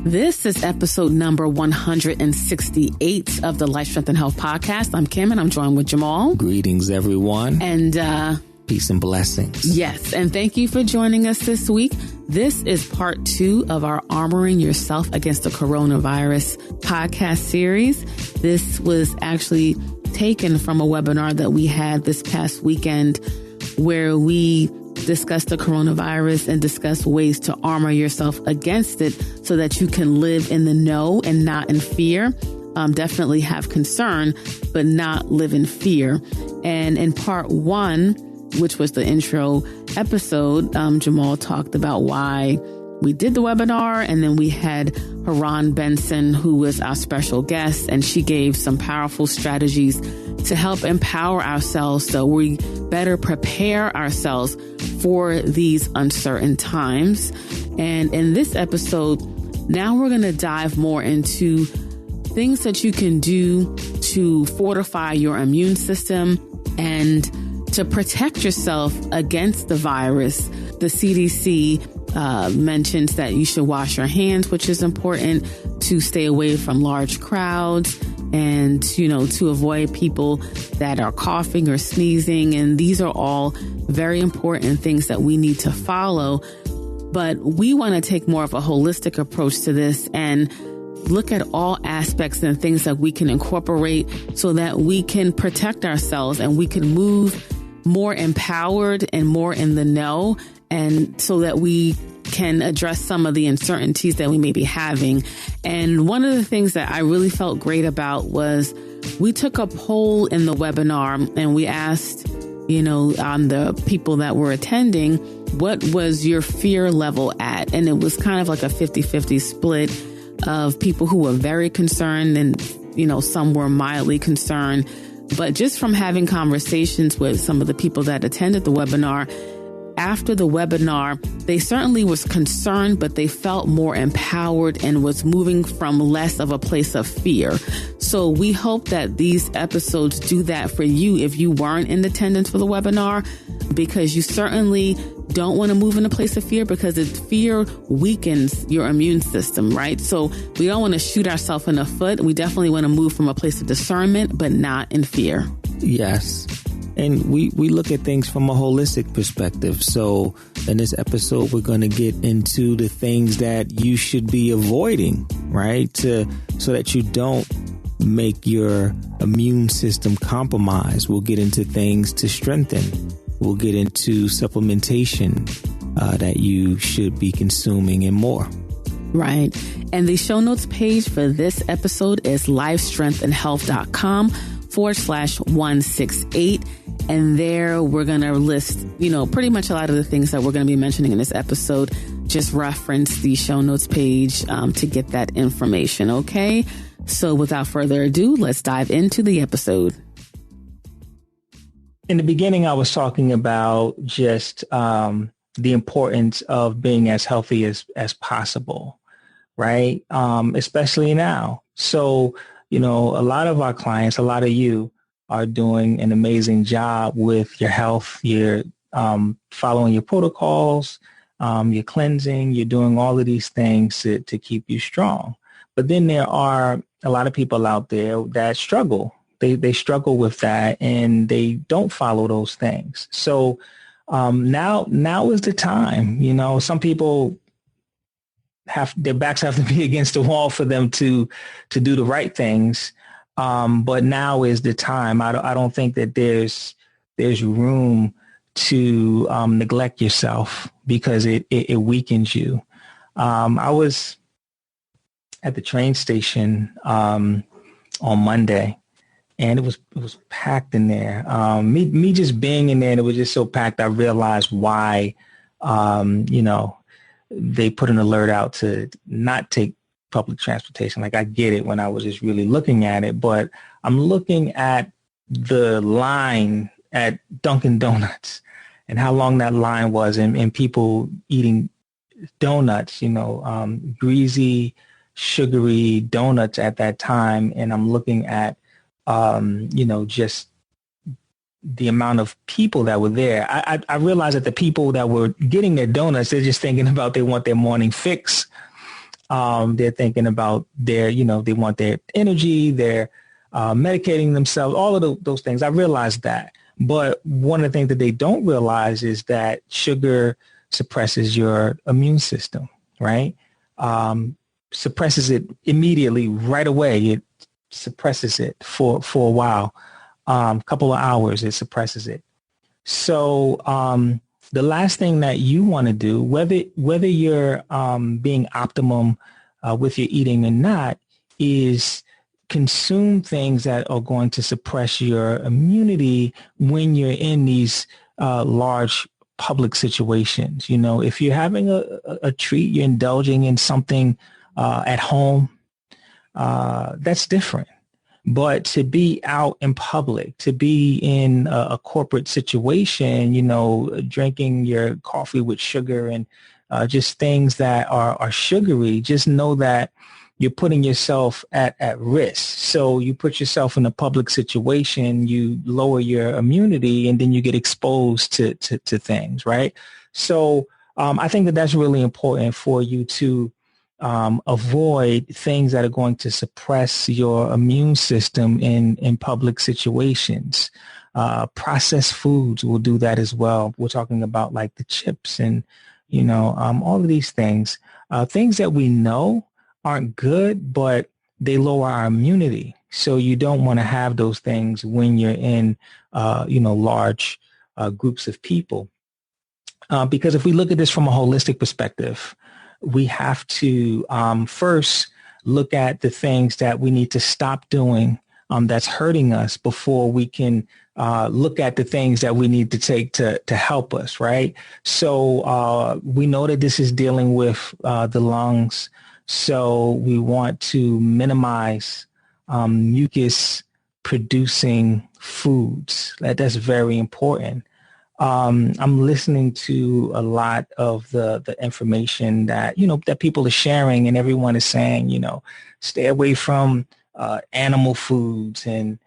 This is episode number 168 of the Life, Strength, and Health podcast. I'm Kim, and I'm joined with Jamal. Greetings, everyone. And peace and blessings. Yes, and thank you for joining us this week. This is part 2 of our Armoring Yourself Against the Coronavirus podcast series. This was actually taken from a webinar that we had this past weekend where we discuss the coronavirus and discuss ways to armor yourself against it so that you can live in the know and not in fear. Definitely have concern, but not live in fear. And in part 1, which was the intro episode, Jamal talked about why we did the webinar, and then we had Haran Benson, who was our special guest, and she gave some powerful strategies to help empower ourselves so we better prepare ourselves for these uncertain times. And in this episode, now we're going to dive more into things that you can do to fortify your immune system and to protect yourself against the virus. The CDC mentions that you should wash your hands, which is important, to stay away from large crowds and, to avoid people that are coughing or sneezing. And these are all very important things that we need to follow. But we want to take more of a holistic approach to this and look at all aspects and things that we can incorporate so that we can protect ourselves and we can move more empowered and more in the know, and so that we can address some of the uncertainties that we may be having. And one of the things that I really felt great about was we took a poll in the webinar and we asked, on the people that were attending, what was your fear level at? And it was kind of like a 50-50 split of people who were very concerned and, some were mildly concerned. But just from having conversations with some of the people that attended the webinar, after the webinar, they certainly was concerned, but they felt more empowered and was moving from less of a place of fear. So we hope that these episodes do that for you if you weren't in attendance for the webinar, because you certainly don't want to move in a place of fear, because fear weakens your immune system, right? So we don't want to shoot ourselves in the foot. We definitely want to move from a place of discernment, but not in fear. Yes. And we look at things from a holistic perspective. So in this episode, we're going to get into the things that you should be avoiding, right? So that you don't make your immune system compromise. We'll get into things to strengthen. We'll get into supplementation that you should be consuming and more. Right. And the show notes page for this episode is lifestrengthandhealth.com/168. And there we're going to list, pretty much a lot of the things that we're going to be mentioning in this episode. Just reference the show notes page to get that information. Okay. So without further ado, let's dive into the episode. In the beginning, I was talking about just the importance of being as healthy as possible, right? Especially now. So, a lot of our clients, a lot of you are doing an amazing job with your health. You're following your protocols, you're cleansing, you're doing all of these things to keep you strong. But then there are a lot of people out there that struggle. They struggle with that and they don't follow those things. So now is the time. Some people their backs have to be against the wall for them to do the right things. But now is the time. I don't think that there's room to neglect yourself, because it weakens you. I was at the train station on Monday, and it was packed in there. Me just being in there, and it was just so packed. I realized why, they put an alert out to not take public transportation. Like, I get it when I was just really looking at it, but I'm looking at the line at Dunkin' Donuts and how long that line was, and people eating donuts, greasy, sugary donuts at that time. And I'm looking at, just the amount of people that were there. I realized that the people that were getting their donuts, they're just thinking about they want their morning fix. They're thinking about their, they want their energy, they're medicating themselves, all of those things. I realize that. But one of the things that they don't realize is that sugar suppresses your immune system, right? Suppresses it immediately, right away. It suppresses it for a while, couple of hours, it suppresses it. So the last thing that you want to do, whether you're being optimum with your eating or not, is consume things that are going to suppress your immunity when you're in these large public situations. If you're having a treat, you're indulging in something at home, that's different. But to be out in public, to be in a corporate situation, drinking your coffee with sugar and just things that are sugary, just know that you're putting yourself at risk. So you put yourself in a public situation, you lower your immunity, and then you get exposed to things, right? So I think that that's really important for you to avoid things that are going to suppress your immune system in public situations. Processed foods will do that as well. We're talking about like the chips and, all of these things, things that we know aren't good, but they lower our immunity. So you don't want to have those things when you're in, large groups of people. Because if we look at this from a holistic perspective, we have to first look at the things that we need to stop doing that's hurting us before we can look at the things that we need to take to help us, right? So we know that this is dealing with the lungs. So we want to minimize mucus producing foods. That's very important. I'm listening to a lot of the information that, that people are sharing, and everyone is saying, stay away from animal foods and,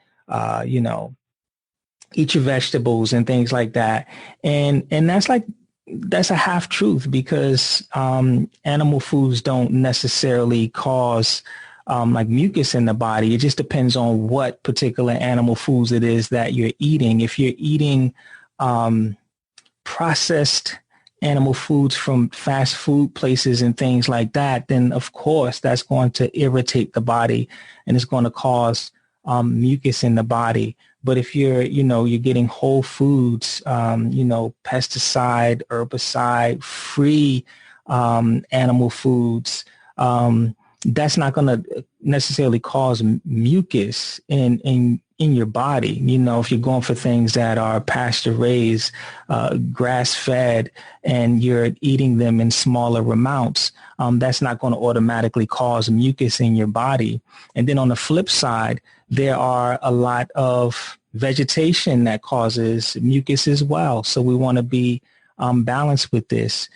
eat your vegetables and things like that. And that's a half truth, because animal foods don't necessarily cause like mucus in the body. It just depends on what particular animal foods it is that you're eating. If you're eating processed animal foods from fast food places and things like that, then of course that's going to irritate the body and it's going to cause mucus in the body. But if you're getting whole foods, pesticide, herbicide free animal foods, that's not going to necessarily cause mucus in your body. If you're going for things that are pasture raised, grass fed, and you're eating them in smaller amounts, that's not going to automatically cause mucus in your body. And then on the flip side, there are a lot of vegetation that causes mucus as well. So we want to be balanced with this.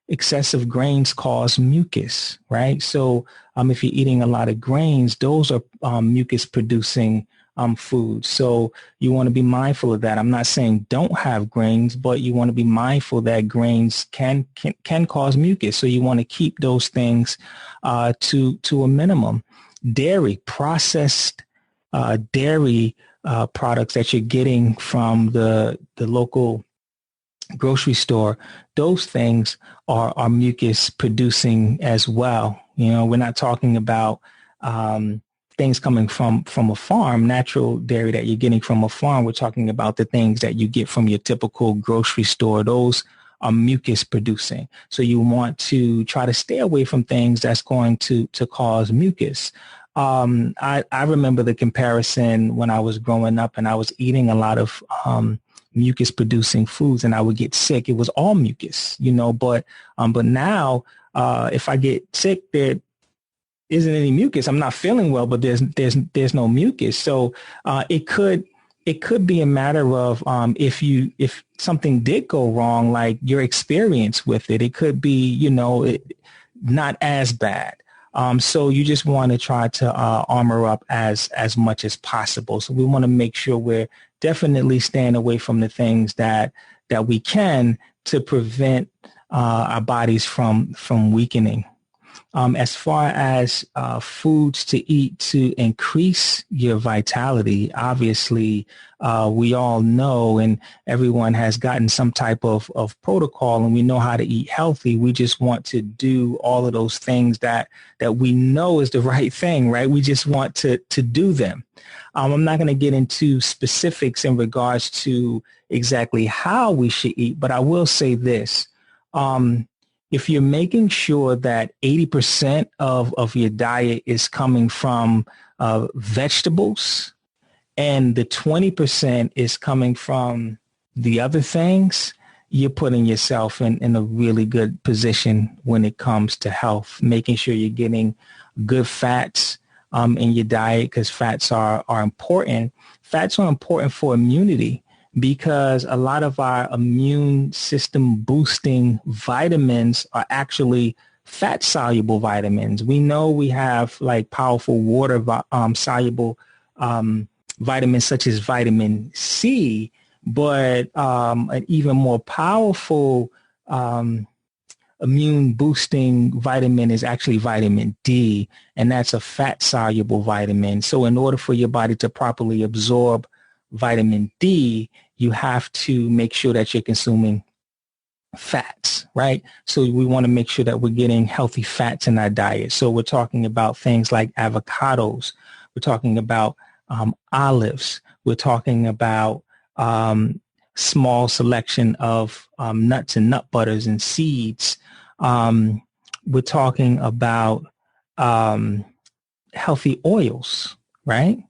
Excessive grains cause mucus, right? So if you're eating a lot of grains, those are mucus producing foods. So you want to be mindful of that. I'm not saying don't have grains, but you want to be mindful that grains can cause mucus. So you want to keep those things to a minimum. Dairy, processed dairy products that you're getting from the local grocery store, those things are mucus producing as well. We're not talking about things coming from a farm, natural dairy that you're getting from a farm. We're talking about the things that you get from your typical grocery store. Those are mucus producing. So you want to try to stay away from things that's going to cause mucus. I remember the comparison when I was growing up and I was eating a lot of mucus producing foods and I would get sick. It was all mucus, but now if I get sick, there isn't any mucus. I'm not feeling well, but there's no mucus. So it could be a matter of if something did go wrong, like your experience with it, it could be, not as bad. So you just want to try to armor up as much as possible. So we want to make sure we're definitely staying away from the things that we can to prevent our bodies from weakening. as far as foods to eat to increase your vitality, obviously, we all know, and everyone has gotten some type of protocol, and we know how to eat healthy. We just want to do all of those things that we know is the right thing, right? We just want to do them. I'm not going to get into specifics in regards to exactly how we should eat, but I will say this. If you're making sure that 80% of your diet is coming from vegetables and the 20% is coming from the other things, you're putting yourself in a really good position when it comes to health, making sure you're getting good fats in your diet, because fats are important. Fats are important for immunity, because a lot of our immune system boosting vitamins are actually fat soluble vitamins. We know we have like powerful water soluble vitamins such as vitamin C, but an even more powerful immune boosting vitamin is actually vitamin D, and that's a fat soluble vitamin. So in order for your body to properly absorb vitamin D, you have to make sure that you're consuming fats, right? So we want to make sure that we're getting healthy fats in our diet. So we're talking about things like avocados. We're talking about olives. We're talking about small selection of nuts and nut butters and seeds. We're talking about healthy oils, right?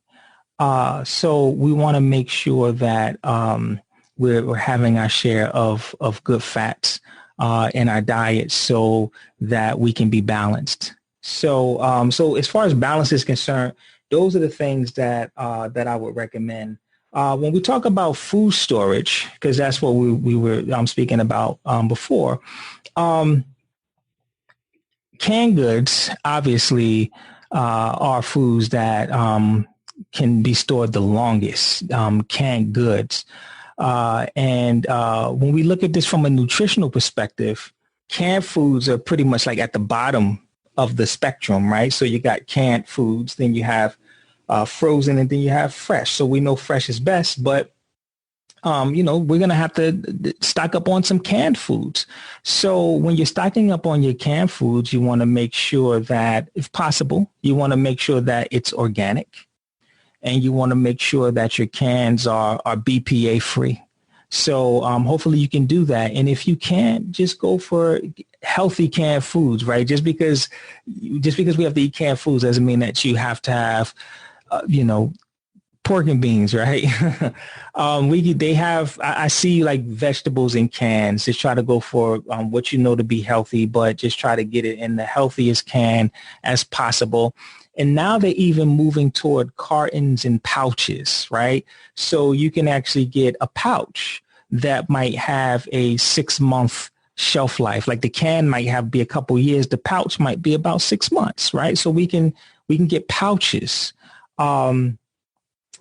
So we want to make sure that we're having our share of good fats in our diet so that we can be balanced. So so as far as balance is concerned, those are the things that I would recommend. When we talk about food storage, because that's what we were speaking about before, canned goods obviously are foods that can be stored the longest, canned goods. And when we look at this from a nutritional perspective, canned foods are pretty much like at the bottom of the spectrum, right? So you got canned foods, then you have frozen, and then you have fresh. So we know fresh is best, but we're going to have to stock up on some canned foods. So when you're stocking up on your canned foods, you want to make sure that, if possible, you want to make sure that it's organic. And you want to make sure that your cans are BPA free. So hopefully you can do that. And if you can't, just go for healthy canned foods, right? Just because we have to eat canned foods doesn't mean that you have to have, pork and beans, right? I see like vegetables in cans. Just try to go for what you know to be healthy, but just try to get it in the healthiest can as possible. And now they're even moving toward cartons and pouches, right? So you can actually get a pouch that might have a 6-month shelf life. Like the can might be a couple years. The pouch might be about 6 months, right? So we can get pouches.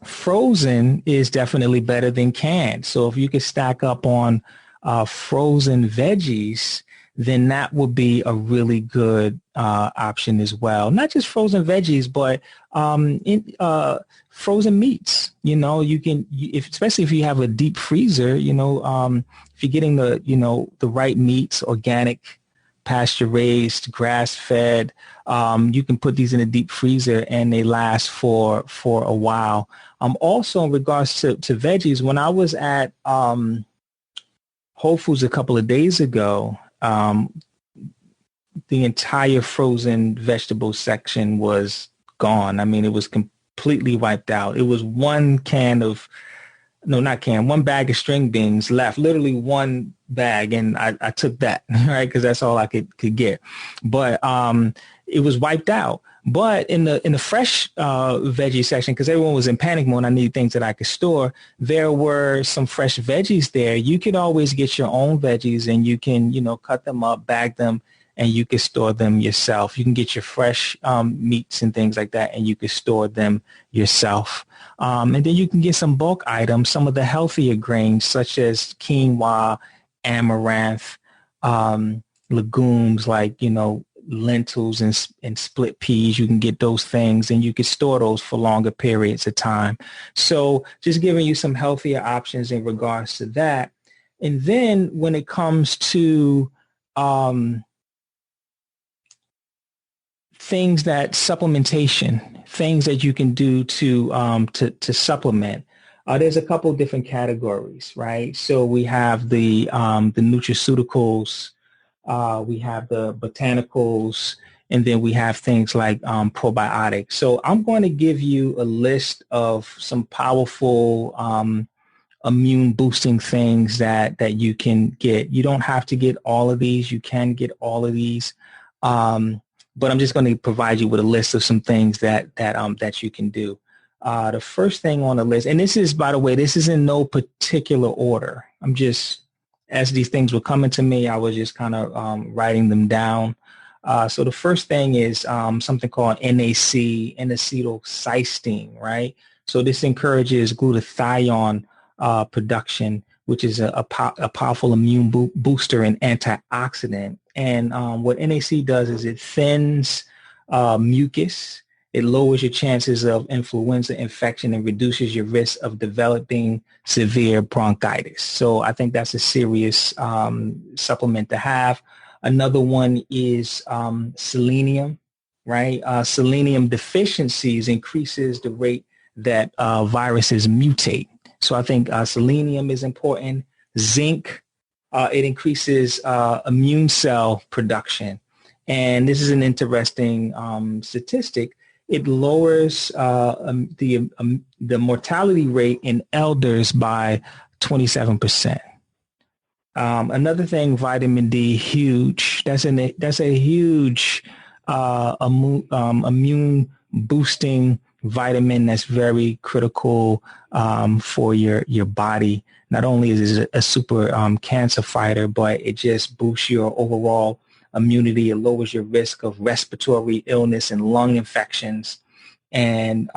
Frozen is definitely better than canned. So if you could stack up on frozen veggies, then that would be a really good option as well. Not just frozen veggies, but frozen meats. You can, especially if you have a deep freezer. If you're getting the right meats, organic, pasture raised, grass fed, you can put these in a deep freezer and they last for a while. Also, in regards to veggies, when I was at Whole Foods a couple of days ago, the entire frozen vegetable section was gone. I mean, it was completely wiped out. It was one bag of string beans left, literally one bag. And I took that, right? Because that's all I could get. But it was wiped out. But in the fresh veggie section, because everyone was in panic mode, I needed things that I could store. There were some fresh veggies there. You could always get your own veggies, and you can, cut them up, bag them, and you can store them yourself. You can get your fresh meats and things like that, and you can store them yourself. And then you can get some bulk items, some of the healthier grains, such as quinoa, amaranth, legumes like, lentils and split peas. You can get those things and you can store those for longer periods of time. So just giving you some healthier options in regards to that. And then when it comes to things that supplementation, things that you can do to supplement, there's a couple different categories, right? So we have the nutraceuticals, we have the botanicals, and then we have things like probiotics. So I'm going to give you a list of some powerful immune boosting things that you can get. You don't have to get all of these. You can get all of these. But I'm just going to provide you with a list of some things that you can do. The first thing on the list, and this is, by the way, this is in no particular order. I'm just, as these things were coming to me, I was just kind of writing them down. So the first thing is something called NAC, N-acetylcysteine, right? So this encourages glutathione production, which is a powerful immune booster and antioxidant. And what NAC does is it thins mucus. It lowers your chances of influenza infection and reduces your risk of developing severe bronchitis. So I think that's a serious supplement to have. Another one is selenium, right? Selenium deficiencies increases the rate that viruses mutate. So I think selenium is important. Zinc, it increases immune cell production. And this is an interesting statistic. It lowers the mortality rate in elders by 27%. Another thing, vitamin D, huge. That's a huge immune boosting vitamin that's very critical for your body. Not only is it a super cancer fighter, but it just boosts your overall immunity. It lowers your risk of respiratory illness and lung infections. And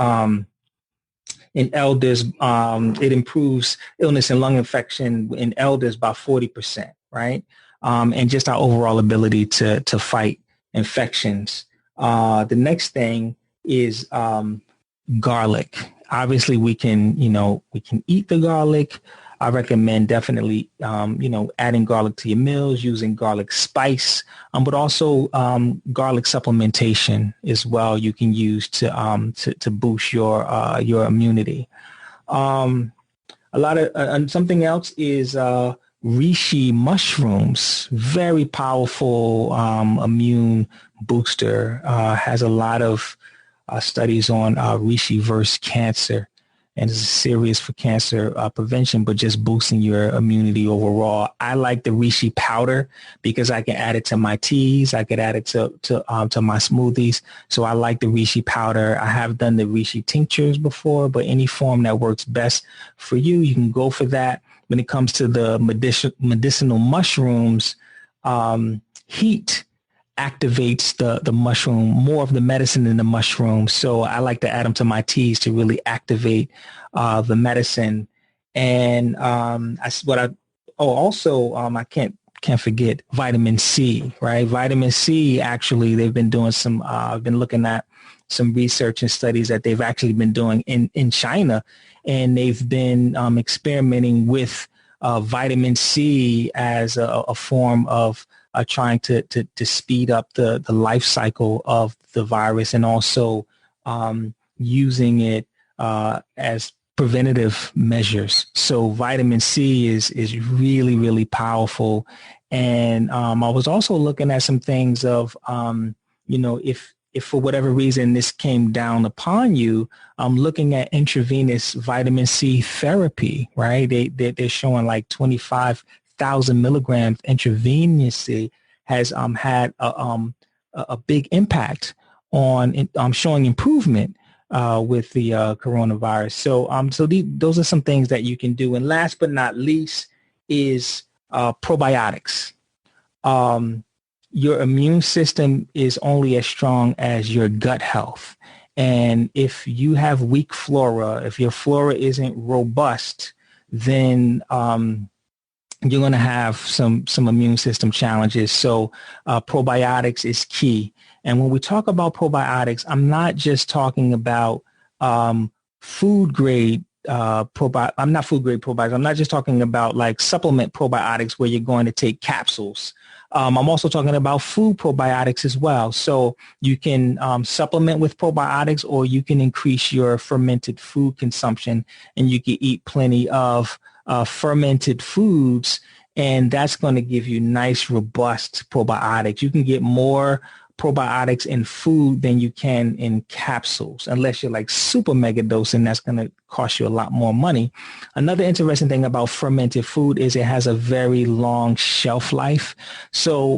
in elders, it improves illness and lung infection in elders by 40%, right? And just our overall ability to fight infections. The next thing is garlic. Obviously, we can eat the garlic. I recommend definitely, adding garlic to your meals, using garlic spice, but also garlic supplementation as well. You can use to boost your immunity. Something else is reishi mushrooms. Very powerful immune booster. Has a lot of studies on reishi versus cancer. And it's serious for cancer prevention, but just boosting your immunity overall. I like the reishi powder because I can add it to my teas. I could add it to my smoothies. So I like the reishi powder. I have done the reishi tinctures before, but any form that works best for you, you can go for that. When it comes to the medicinal mushrooms, heat activates the mushroom, more of the medicine in the mushroom. So I like to add them to my teas to really activate the medicine. And I can't forget vitamin C, right? Vitamin C, actually, they've been doing I've been looking at some research and studies that they've actually been doing in China, and they've been experimenting with vitamin C as a form of trying to speed up the life cycle of the virus, and also using it as preventative measures. So vitamin C is really, really powerful. And I was also looking at some things of, if for whatever reason this came down upon you, I'm looking at intravenous vitamin C therapy, right? They're showing like 25,000 milligrams intravenously has had a big impact on showing improvement with the coronavirus. So those are some things that you can do. And last but not least is probiotics. Your immune system is only as strong as your gut health. And if you have weak flora, if your flora isn't robust, then you're going to have some immune system challenges. So probiotics is key. And when we talk about probiotics, I'm not just talking about food grade I'm not food grade probiotics. I'm not just talking about like supplement probiotics where you're going to take capsules. I'm also talking about food probiotics as well. So you can supplement with probiotics, or you can increase your fermented food consumption, and you can eat plenty of fermented foods, and that's going to give you nice, robust probiotics. You can get more probiotics in food than you can in capsules, unless you're like super mega dosing. That's going to cost you a lot more money. Another interesting thing about fermented food is it has a very long shelf life. So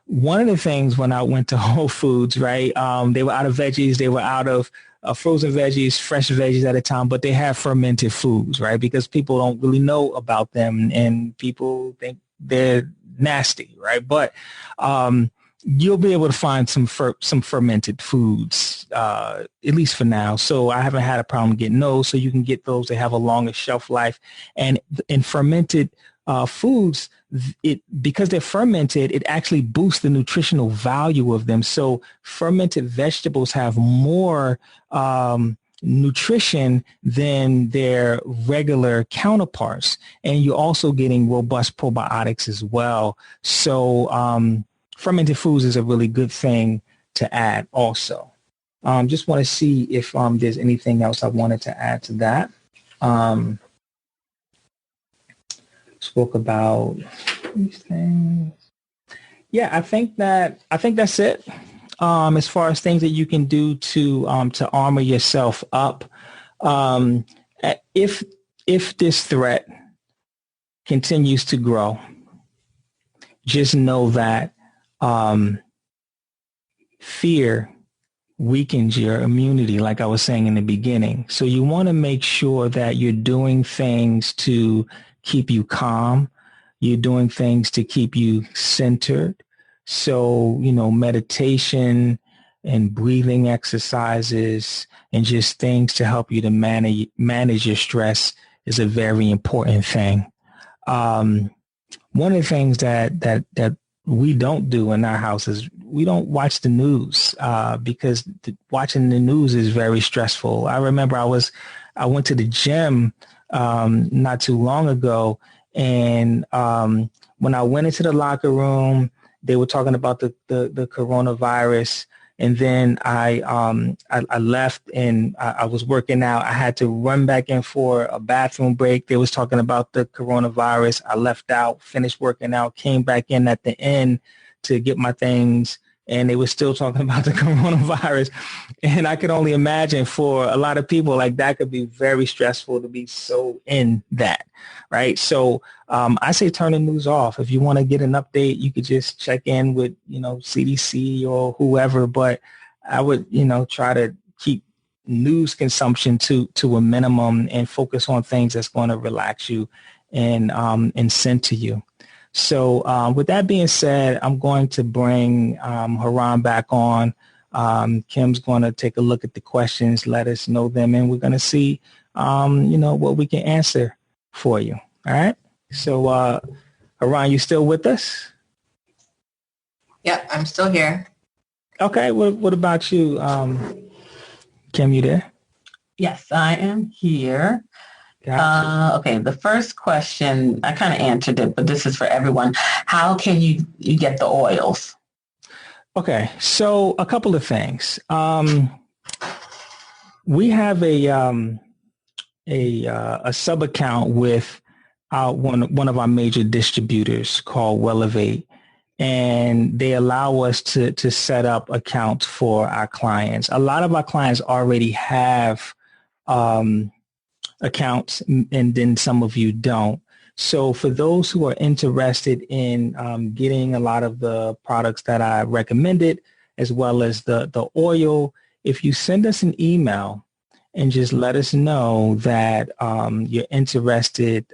one of the things when I went to Whole Foods, right, they were out of veggies, they were out of frozen veggies, fresh veggies at a time, but they have fermented foods, right? Because people don't really know about them and people think they're nasty, right? But you'll be able to find some fermented foods, at least for now. So I haven't had a problem getting those. So you can get those. They have a longer shelf life. And in fermented foods, because they're fermented, it actually boosts the nutritional value of them. So fermented vegetables have more nutrition than their regular counterparts. And you're also getting robust probiotics as well. So fermented foods is a really good thing to add also. Just want to see if there's anything else I wanted to add to that. Spoke about these things. Yeah, I think that's it. As far as things that you can do to armor yourself up. If this threat continues to grow, just know that fear weakens your immunity, like I was saying in the beginning. So you want to make sure that you're doing things to keep you calm. You're doing things to keep you centered. So, meditation and breathing exercises and just things to help you to manage your stress is a very important thing. One of the things that we don't do in our house is we don't watch the news because watching the news is very stressful. I remember I went to the gym not too long ago, and when I went into the locker room, they were talking about the coronavirus, and then I left and I was working out. I had to run back in for a bathroom break. They was talking about the coronavirus. I left out, finished working out, came back in at the end to get my things, and they were still talking about the coronavirus. And I could only imagine for a lot of people, like that could be very stressful to be so in that, right? So I say turn the news off. If you want to get an update, you could just check in with, CDC or whoever, but I would, try to keep news consumption to a minimum and focus on things that's going to relax you and center you. So with that being said, I'm going to bring Haran back on. Kim's going to take a look at the questions, let us know them, and we're going to see, what we can answer for you. All right. So, Haran, you still with us? Yeah, I'm still here. Okay. What about you? Kim, you there? Yes, I am here. Gotcha. Okay, the first question, I kind of answered it, but this is for everyone. How can you get the oils? Okay, so a couple of things. We have a sub account with one of our major distributors called Wellevate, and they allow us to set up accounts for our clients. A lot of our clients already have accounts, and then some of you don't. So for those who are interested in getting a lot of the products that I recommended, as well as the oil, if you send us an email and just let us know that you're interested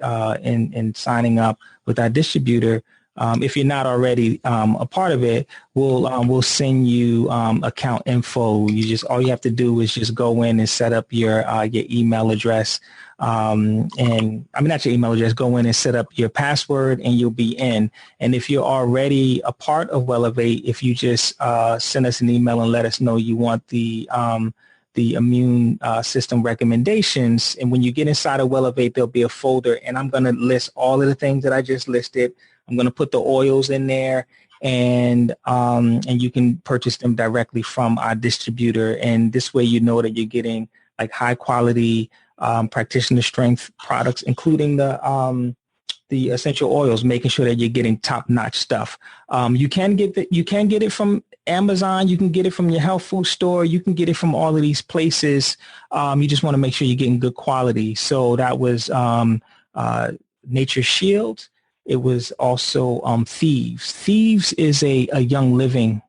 in signing up with our distributor, If you're not already a part of it, we'll send you account info. All you have to do is just go in and set up your email address. Not your email address. Go in and set up your password, and you'll be in. And if you're already a part of Wellevate, if you just send us an email and let us know you want the immune system recommendations. And when you get inside of Wellevate, there'll be a folder, and I'm going to list all of the things that I just listed. I'm going to put the oils in there, and you can purchase them directly from our distributor. And this way, you know that you're getting like high quality practitioner strength products, including the essential oils, making sure that you're getting top notch stuff. You can get it from Amazon. You can get it from your health food store. You can get it from all of these places. You just want to make sure you're getting good quality. So that was Nature Shield. It was also Thieves. Thieves is a Young Living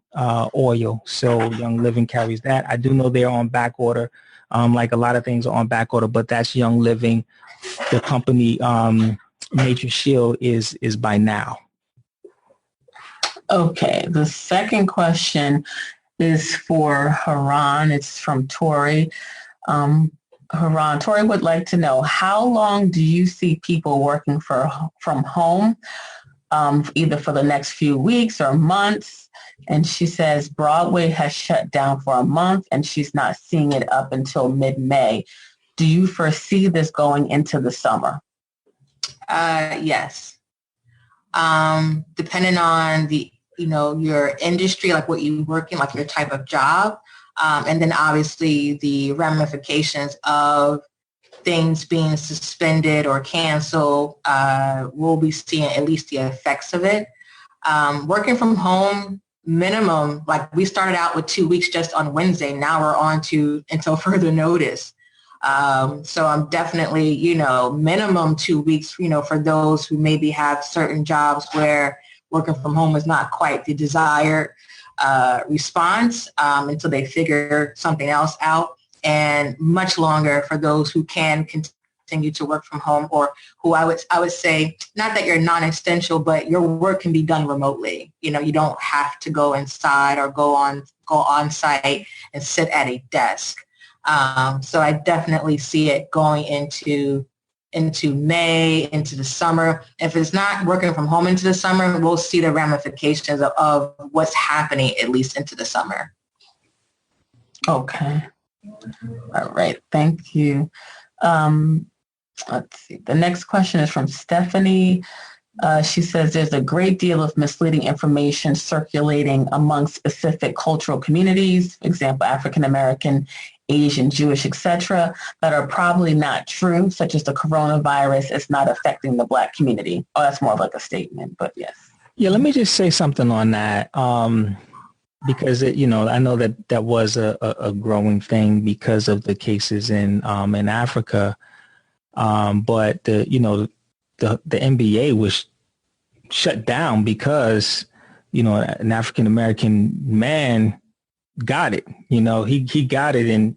oil. So Young Living carries that. I do know they're on back order. Like a lot of things are on back order, but that's Young Living. The company Nature Shield is by Now. Okay. The second question is for Haran. It's from Tori. Haran, Tori would like to know, how long do you see people working from home, either for the next few weeks or months? And she says Broadway has shut down for a month and she's not seeing it up until mid-May. Do you foresee this going into the summer? Yes. Depending on your industry, like what you work in, like your type of job. And then obviously the ramifications of things being suspended or canceled, we'll be seeing at least the effects of it. Working from home, minimum, like we started out with 2 weeks just on Wednesday. Now we're on to until further notice. So I'm definitely, minimum 2 weeks, for those who maybe have certain jobs where working from home is not quite the desired response until they figure something else out, and much longer for those who can continue to work from home, or who I would say, not that you're non-essential, but your work can be done remotely. You don't have to go inside or go on site and sit at a desk. So I definitely see it going into May, into the summer. If it's not working from home into the summer, we'll see the ramifications of what's happening at least into the summer. Okay. All right. Thank you. Let's see. The next question is from Stephanie. She says there's a great deal of misleading information circulating among specific cultural communities, for example, African American, Asian, Jewish, etc., that are probably not true, such as the coronavirus is not affecting the Black community. Oh, that's more of like a statement, but yes. Yeah, let me just say something on that, because I know that was a growing thing because of the cases in Africa, but the NBA was shut down because an African American man got it. He got it, and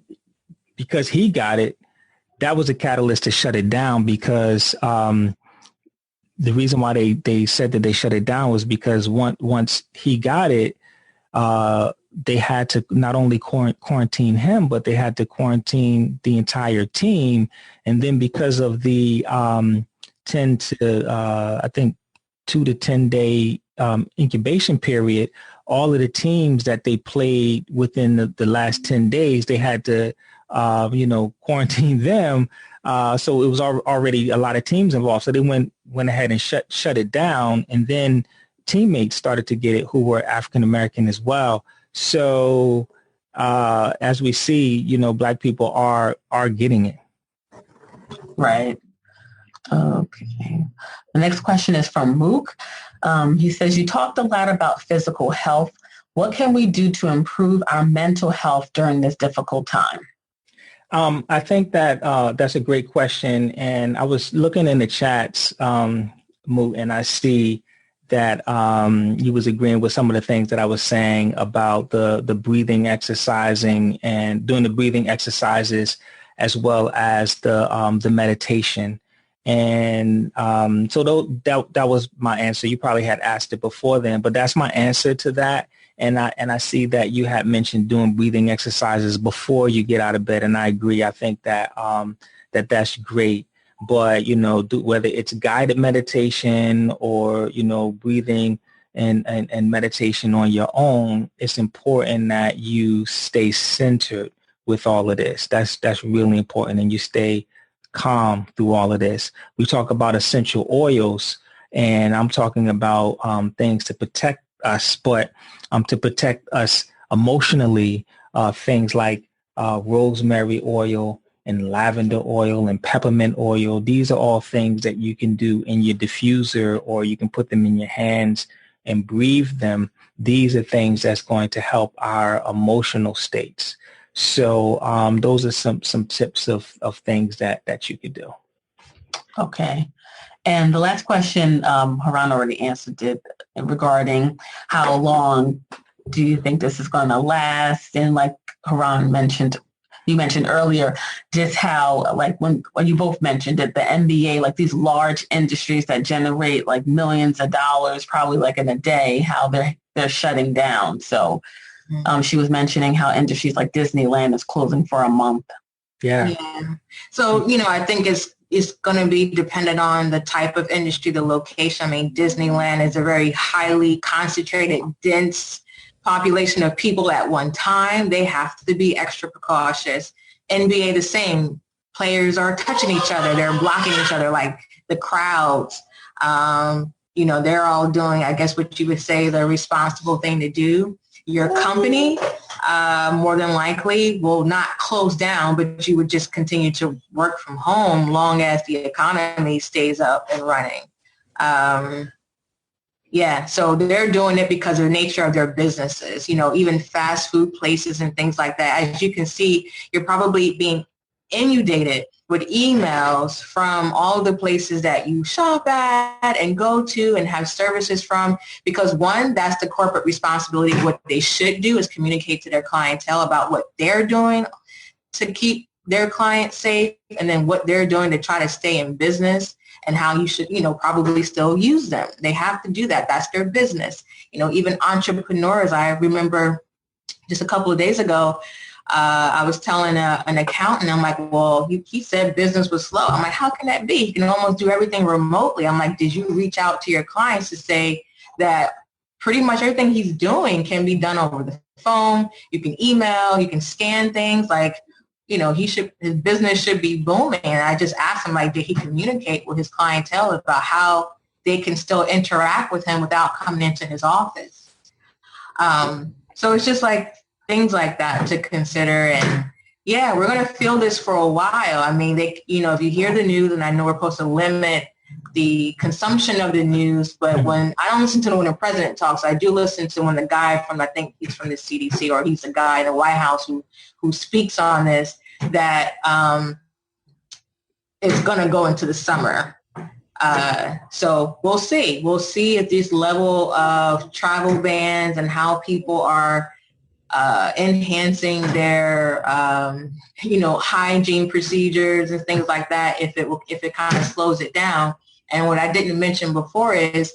because he got it, that was a catalyst to shut it down, because the reason why they said that they shut it down was because once he got it, they had to not only quarantine him, but they had to quarantine the entire team. And then because of the 2 to 10 day incubation period, all of the teams that they played within the last 10 days, they had to, quarantine them. So it was already a lot of teams involved. So they went ahead and shut it down. And then teammates started to get it who were African-American as well. So as we see, Black people are getting it. Right. Okay. The next question is from Mook. He says, you talked a lot about physical health. What can we do to improve our mental health during this difficult time? I think that that's a great question. And I was looking in the chats, Mook, and I see that you was agreeing with some of the things that I was saying about the breathing exercising and doing the breathing exercises, as well as the meditation. And that was my answer. You probably had asked it before then, but that's my answer to that. And I see that you had mentioned doing breathing exercises before you get out of bed, and I agree. I think that that's great. But whether it's guided meditation or breathing and meditation on your own, it's important that you stay centered with all of this. That's really important, and you stay calm through all of this. We talk about essential oils, and I'm talking about things to protect us, but to protect us emotionally, things like rosemary oil and lavender oil and peppermint oil. These are all things that you can do in your diffuser, or you can put them in your hands and breathe them. These are things that's going to help our emotional states. So those are some tips of things that you could do. Okay. And the last question, Haran already answered it regarding how long do you think this is going to last? And like Haran mentioned, you mentioned earlier, just how like when you both mentioned that the NBA, like these large industries that generate like millions of dollars, probably like in a day, how they're shutting down. So she was mentioning how industries like Disneyland is closing for a month. Yeah. So, I think it's going to be dependent on the type of industry, the location. I mean, Disneyland is a very highly concentrated, dense population of people at one time. They have to be extra precautious. NBA, the same. Players are touching each other. They're blocking each other, like the crowds. They're all doing, I guess, what you would say the responsible thing to do. Your company, more than likely, will not close down, but you would just continue to work from home long as the economy stays up and running. So they're doing it because of the nature of their businesses, even fast food places and things like that. As you can see, you're probably being inundated with emails from all the places that you shop at and go to and have services from, because one, that's the corporate responsibility. What they should do is communicate to their clientele about what they're doing to keep their clients safe, and then what they're doing to try to stay in business, and how you should, probably still use them. They have to do that. That's their business. Even entrepreneurs, I remember just a couple of days ago, I was telling an accountant, I'm like, well, he said business was slow. I'm like, how can that be? You can almost do everything remotely. I'm like, did you reach out to your clients to say that pretty much everything he's doing can be done over the phone? You can email, you can scan things, like, his business should be booming. And I just asked him, like, did he communicate with his clientele about how they can still interact with him without coming into his office? So it's just like things like that to consider. And we're going to feel this for a while. I mean, if you hear the news, and I know we're supposed to limit the consumption of the news, but when I don't listen to when the president talks, I do listen to when the guy I think he's from the CDC, or he's a guy in the White House who speaks on this, that is going to go into the summer. So we'll see. We'll see if this level of travel bans and how people are enhancing their, hygiene procedures and things like that, if it kind of slows it down. And what I didn't mention before is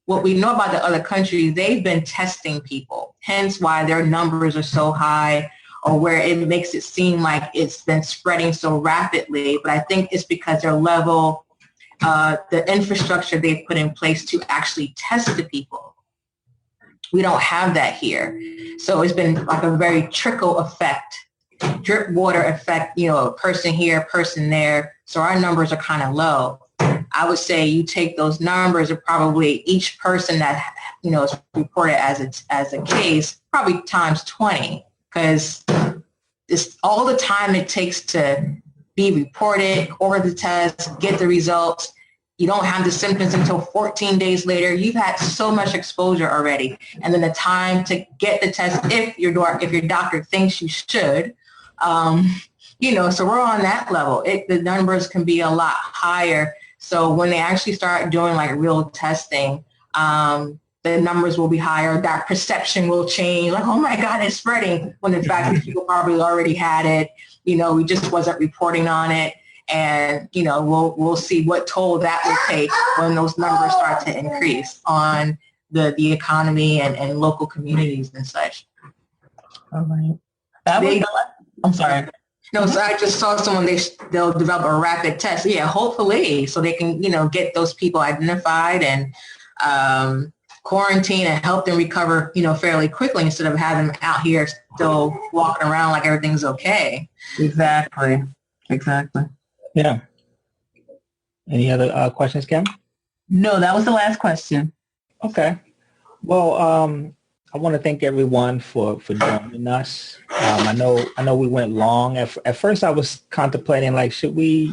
what we know about the other countries. They've been testing people, hence why their numbers are so high, or where it makes it seem like it's been spreading so rapidly. But I think it's because their level, the infrastructure they've put in place to actually test the people. We don't have that here. So it's been like a very trickle effect, drip water effect, a person here, a person there. So our numbers are kind of low. I would say you take those numbers of probably each person that, is reported as a case, probably times 20, because it's all the time it takes to be reported, order the test, get the results. You don't have the symptoms until 14 days later. You've had so much exposure already. And then the time to get the test, if your doctor thinks you should, so we're on that level. The numbers can be a lot higher. So when they actually start doing like real testing, the numbers will be higher. That perception will change. Like, oh my God, it's spreading. When in fact, people probably already had it. We just wasn't reporting on it. And, we'll see what toll that will take when those numbers start to increase on the economy and local communities and such. All right. I'm sorry. No, so I just saw someone, they'll develop a rapid test. Yeah, hopefully, so they can, get those people identified and quarantine and help them recover, fairly quickly instead of having them out here still walking around like everything's okay. Exactly. Yeah. Any other questions, Kim? No, that was the last question. Okay. Well, I want to thank everyone for joining us. I know we went long. At first, I was contemplating like, should we,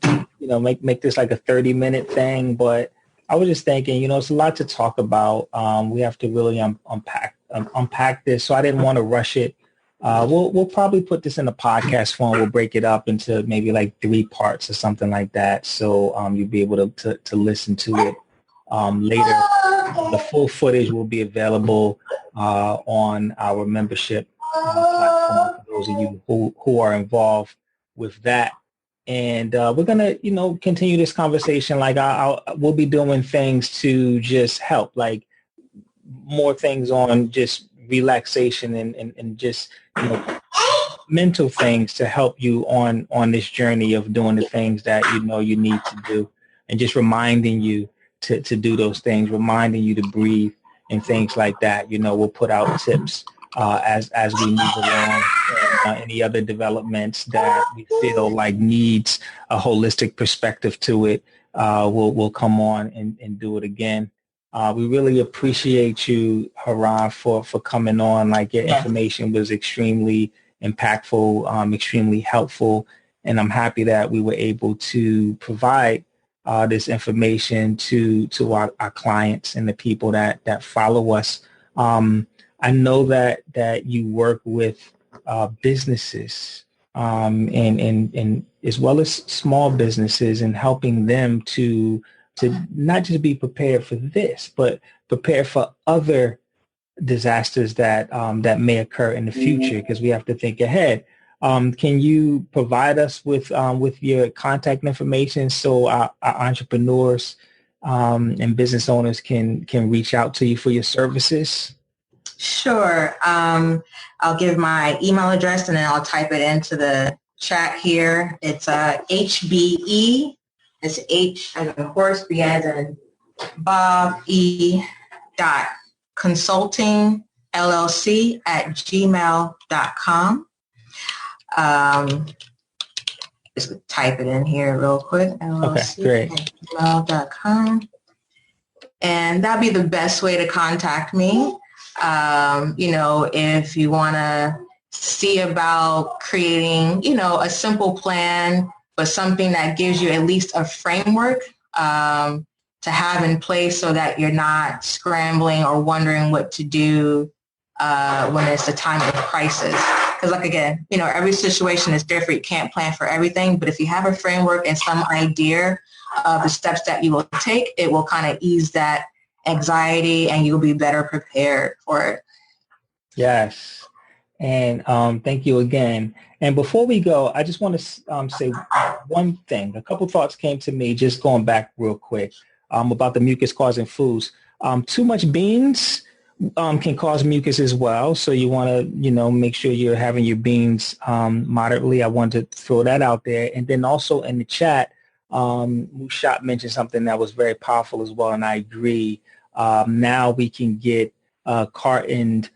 make this like a 30-minute thing? But I was just thinking, it's a lot to talk about. We have to really unpack this. So I didn't want to rush it. We'll probably put this in a podcast form. We'll break it up into maybe like 3 parts or something like that. So you'll be able to listen to it later. The full footage will be available on our membership platform for those of you who are involved with that. And we're going to, continue this conversation. Like we'll be doing things to just help, like more things on just relaxation and just, mental things to help you on this journey of doing the things that, you need to do, and just reminding you to do those things, reminding you to breathe and things like that. We'll put out tips as we move along, and any other developments that we feel like needs a holistic perspective to it, we'll come on and do it again. We really appreciate you, Haran, for coming on. Like, your information was extremely impactful, extremely helpful, and I'm happy that we were able to provide this information to our clients and the people that follow us. I know that you work with businesses and as well as small businesses, and helping them to not just be prepared for this, but prepare for other disasters that may occur in the future, because we have to think ahead. Can you provide us with your contact information so our entrepreneurs and business owners can reach out to you for your services? Sure. I'll give my email address and then I'll type it into the chat here. It's HBE. It's H as in horse, B as in Bob, E dot consulting LLC at gmail.com. Just type it in here real quick. LLC, okay, great. At gmail.com. And that'd be the best way to contact me. If you want to see about creating, a simple plan, but something that gives you at least a framework to have in place so that you're not scrambling or wondering what to do when it's a time of crisis. Because again, every situation is different. You can't plan for everything, but if you have a framework and some idea of the steps that you will take, it will kind of ease that anxiety and you'll be better prepared for it. Yes. And thank you again. And before we go, I just want to say one thing. A couple thoughts came to me just going back real quick about the mucus causing foods. Too much beans can cause mucus as well. So you want to, make sure you're having your beans moderately. I wanted to throw that out there. And then also in the chat, Mushat mentioned something that was very powerful as well, and I agree. Now we can get cartoned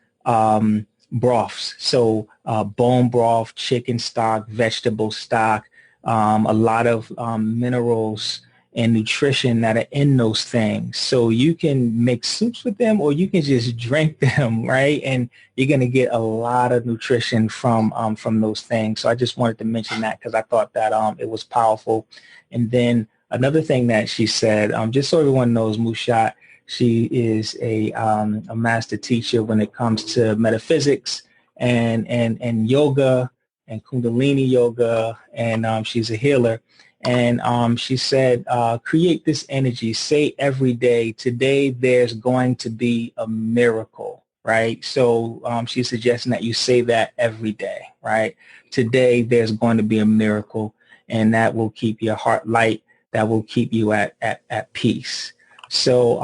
broths, so bone broth, chicken stock, vegetable stock, a lot of minerals and nutrition that are in those things. So you can make soups with them, or you can just drink them, right? And you're going to get a lot of nutrition from those things. So I just wanted to mention that because I thought that it was powerful. And then another thing that she said, just so everyone knows, Mushat, she is a master teacher when it comes to metaphysics and yoga and Kundalini yoga, and she's a healer. And she said, create this energy. Say every day, today there's going to be a miracle, right? So she's suggesting that you say that every day, right? Today there's going to be a miracle. and that will keep your heart light. That will keep you at peace. So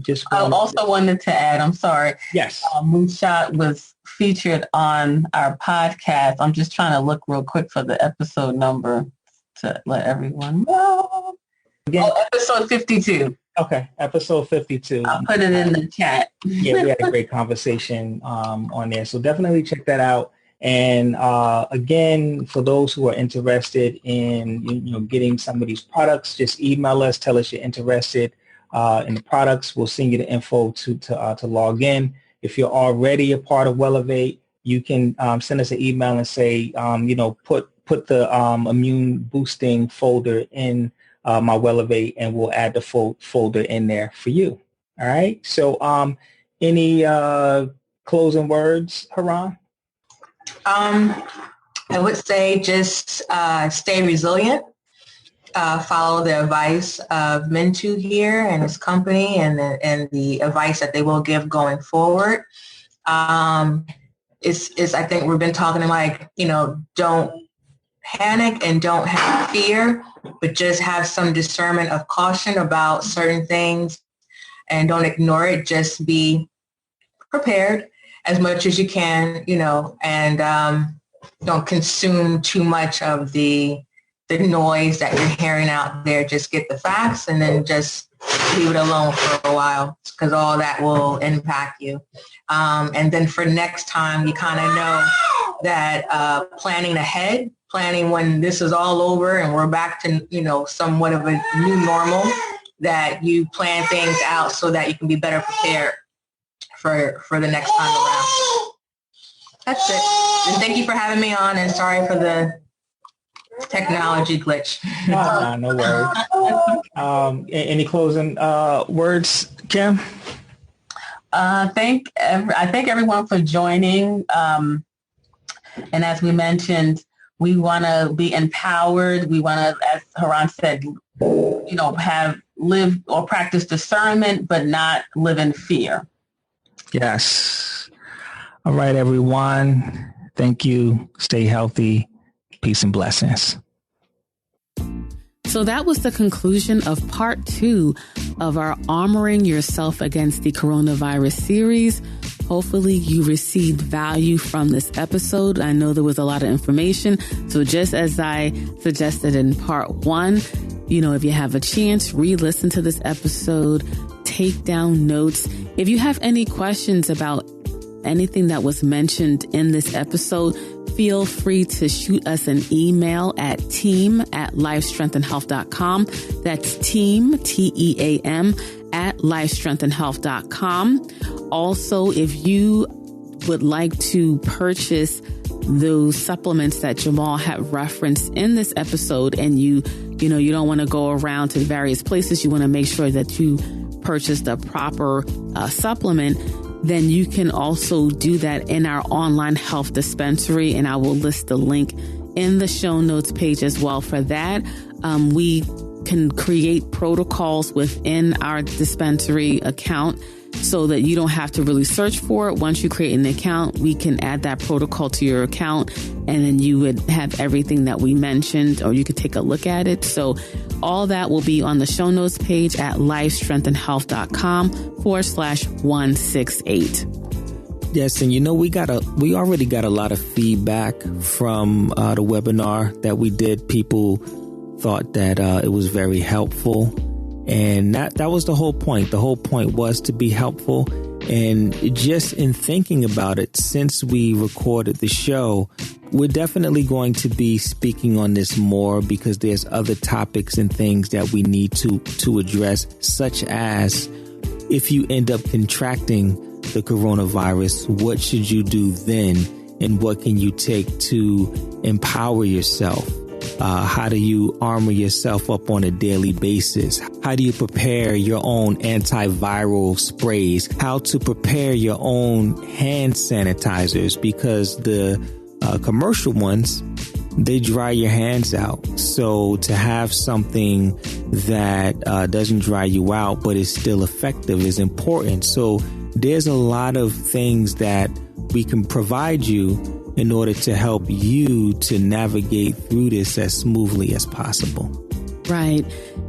just I also wanted to add, I'm sorry. Yes. Moonshot was featured on our podcast. I'm just trying to look real quick for the episode number to let everyone know. Again, episode 52. Okay, episode 52. I'll put it in the chat. Yeah, we had a great conversation on there. So definitely check that out. And again, for those who are interested in getting some of these products, just email us. Tell us you're interested in the products. We'll send you the info to log in. If you're already a part of Wellevate, you can send us an email and say, put the immune boosting folder in my Wellevate, and we'll add the folder in there for you. All right. So any closing words, Haran? I would say just stay resilient. Follow the advice of Mintu here and his company, and the advice that they will give going forward. It's I think we've been talking like, don't panic and don't have fear, but just have some discernment of caution about certain things, and don't ignore it. Just be prepared as much as you can, and don't consume too much of the noise that you're hearing out there. Just get the facts and then just leave it alone for a while, because all that will impact you. And then for next time, you kind of know that planning ahead, planning when this is all over and we're back to, somewhat of a new normal, that you plan things out so that you can be better prepared for the next time around. That's it. And thank you for having me on, and sorry for the technology glitch. No worries. Any closing words, Kim? I thank everyone for joining. And as we mentioned, we want to be empowered. We want to, as Haran said, live or practice discernment, but not live in fear. Yes. All right, everyone. Thank you. Stay healthy. Peace and blessings. So that was the conclusion of part 2 of our Armoring Yourself Against the Coronavirus series. Hopefully you received value from this episode. I know there was a lot of information. So just as I suggested in part 1, if you have a chance, re-listen to this episode, take down notes. If you have any questions about anything that was mentioned in this episode, feel free to shoot us an email at team@lifestrengthandhealth.com. That's team, TEAM, @lifestrengthandhealth.com. Also, if you would like to purchase those supplements that Jamal had referenced in this episode, and you don't want to go around to various places, you want to make sure that you purchase the proper supplement, then you can also do that in our online health dispensary, and I will list the link in the show notes page as well for that. We can create protocols within our dispensary account so that you don't have to really search for it. Once you create an account, we can add that protocol to your account, and then you would have everything that we mentioned, or you could take a look at it. So all that will be on the show notes page at lifestrengthandhealth.com/168. Yes, and we already got a lot of feedback from the webinar that we did. People thought that it was very helpful. And that was the whole point. The whole point was to be helpful. And just in thinking about it, since we recorded the show, we're definitely going to be speaking on this more, because there's other topics and things that we need to address, such as if you end up contracting the coronavirus, what should you do then? And what can you take to empower yourself? How do you armor yourself up on a daily basis? How do you prepare your own antiviral sprays? How to prepare your own hand sanitizers? Because the commercial ones, they dry your hands out. So to have something that doesn't dry you out but is still effective is important. So there's a lot of things that we can provide you in order to help you to navigate through this as smoothly as possible. Right.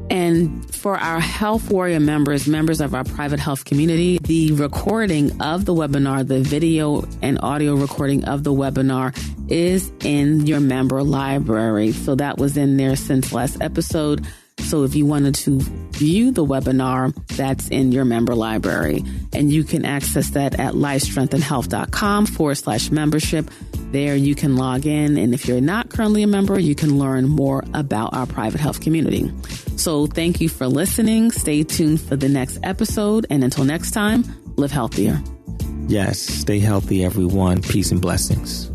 And for our Health Warrior members of our private health community, the recording of the webinar, the video and audio recording of the webinar is in your member library. So that was in there since last episode. So if you wanted to view the webinar, that's in your member library. And you can access that at lifestrengthandhealth.com/membership. There you can log in. And if you're not currently a member, you can learn more about our private health community. So thank you for listening. Stay tuned for the next episode. And until next time, live healthier. Yes, stay healthy, everyone. Peace and blessings.